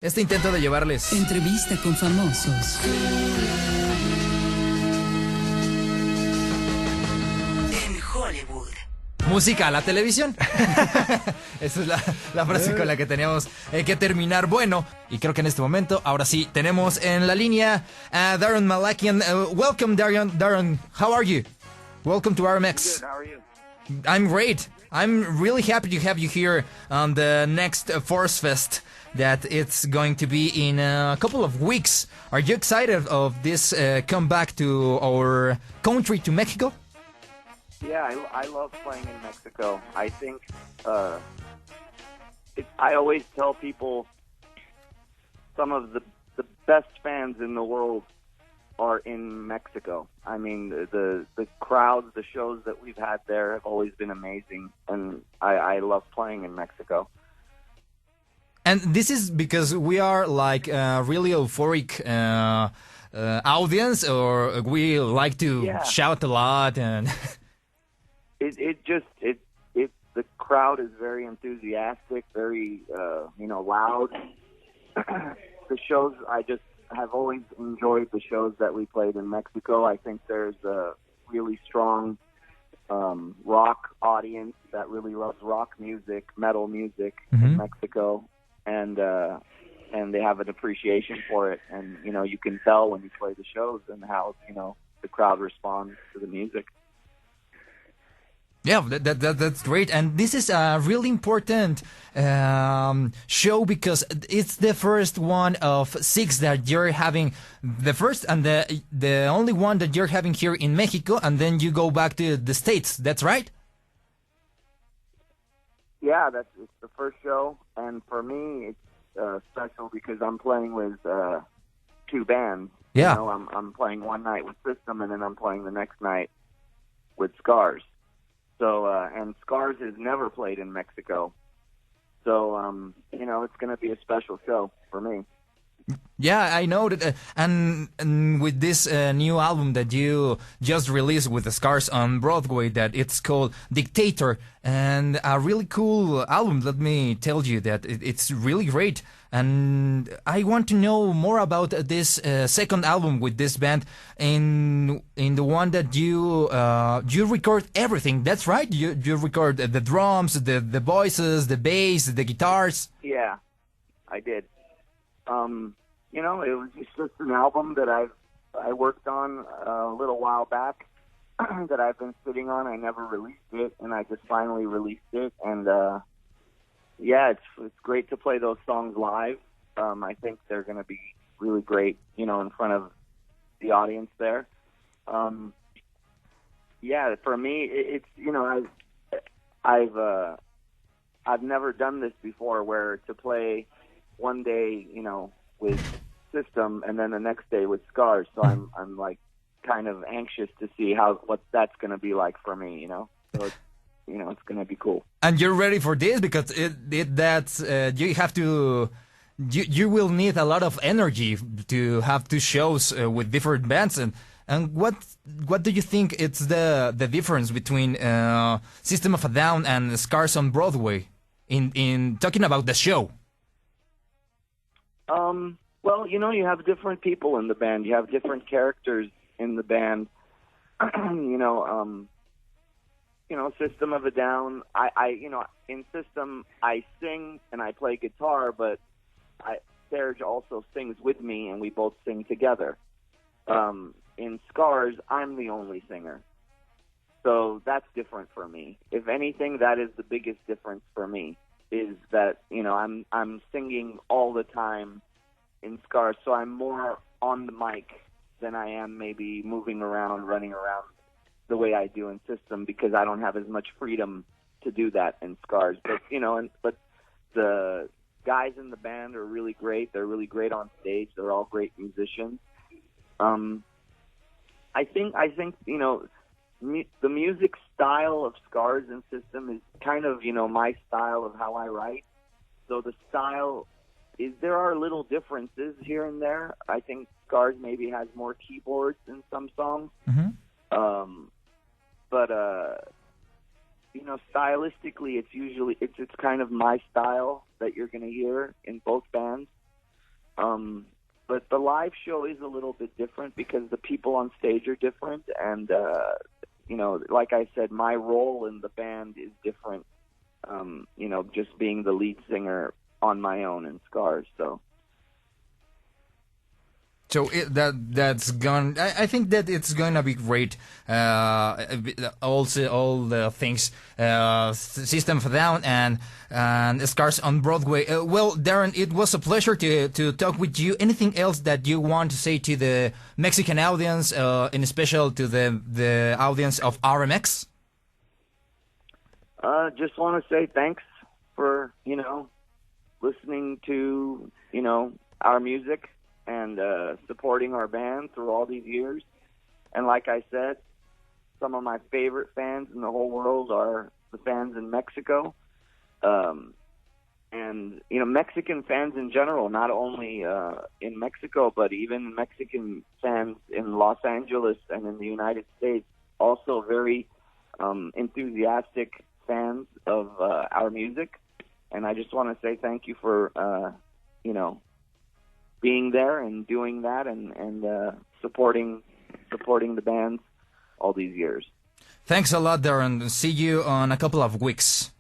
Este intento de llevarles entrevista con famosos en Hollywood. Música a la televisión. Esa es la frase con la que teníamos que terminar. Bueno, y creo que en este momento, ahora sí, tenemos en la línea a Daron Malakian. Welcome, Daron. Daron, how are you? Welcome to RMX. Good, how are you? I'm great. I'm really happy to have you here on the next Force Fest that it's going to be in a couple of weeks. Are you excited of this comeback to our country, to Mexico? Yeah, I love playing in Mexico. I think I always tell people some of the best fans in the world are in Mexico. I mean, the crowds, the shows that we've had there have always been amazing, and I love playing in Mexico. And this is because we are like a really euphoric audience, or we like to shout a lot, and the crowd is very enthusiastic, very loud. The shows, I just have always enjoyed the shows that we played in Mexico. I think there's a really strong rock audience that really loves rock music, metal music in Mexico. And they have an appreciation for it, and you can tell when you play the shows and how the crowd responds to the music. Yeah, that's great, and this is a really important show because it's the first one of 6 that you're having, the first and the only one that you're having here in Mexico, and then you go back to the States. That's right? Yeah, it's the first show, and for me, it's special because I'm playing with 2 bands. Yeah, I'm playing one night with System, and then I'm playing the next night with Scars. So, and Scars has never played in Mexico, so it's going to be a special show for me. Yeah, I know that, and with this new album that you just released with the Scars on Broadway, that it's called Dictator, and a really cool album. Let me tell you that it's really great, and I want to know more about this second album with this band. In the one that you record everything. That's right. You record the drums, the voices, the bass, the guitars. Yeah, I did. It was just an album that I worked on a little while back that I've been sitting on. I never released it, and I just finally released it. And it's great to play those songs live. I think they're going to be really great, in front of the audience there. For me, it's I've never done this before, where to play one day, with System, and then the next day with Scars. So I'm like kind of anxious to see what that's going to be like for me, So it's, it's going to be cool. And you're ready for this because you have to. You will need a lot of energy to have 2 shows with different bands. And what do you think it's the difference between System of a Down and Scars on Broadway in talking about the show? Well, you have different people in the band. You have different characters in the band. System of a Down. In System, I sing and I play guitar, but Serge also sings with me, and we both sing together. In Scars, I'm the only singer, so that's different for me. If anything, that is the biggest difference for me. Is that I'm singing all the time in Scars, so I'm more on the mic than I am maybe moving around, running around the way I do in System, because I don't have as much freedom to do that in Scars. But but the guys in the band are really great. They're really great on stage. They're all great musicians. I think the music style of Scars and System is kind of my style of how I write. So the style there are little differences here and there. I think Scars maybe has more keyboards in some songs. But stylistically, it's kind of my style that you're going to hear in both bands. But the live show is a little bit different because the people on stage are different, and like I said, my role in the band is different. Just being the lead singer on my own in Scars. So that's going. I think that it's going to be great. Also, all the things, System of a Down and Scars on Broadway. Well, Daron, it was a pleasure to talk with you. Anything else that you want to say to the Mexican audience, in special to the audience of RMX? Just want to say thanks for listening to our music and supporting our band through all these years. And like I said, some of my favorite fans in the whole world are the fans in Mexico. And Mexican fans in general, not only in Mexico, but even Mexican fans in Los Angeles and in the United States, also very enthusiastic fans of our music. And I just want to say thank you for, being there and doing that and supporting the bands all these years. Thanks a lot, Daron. See you on a couple of weeks.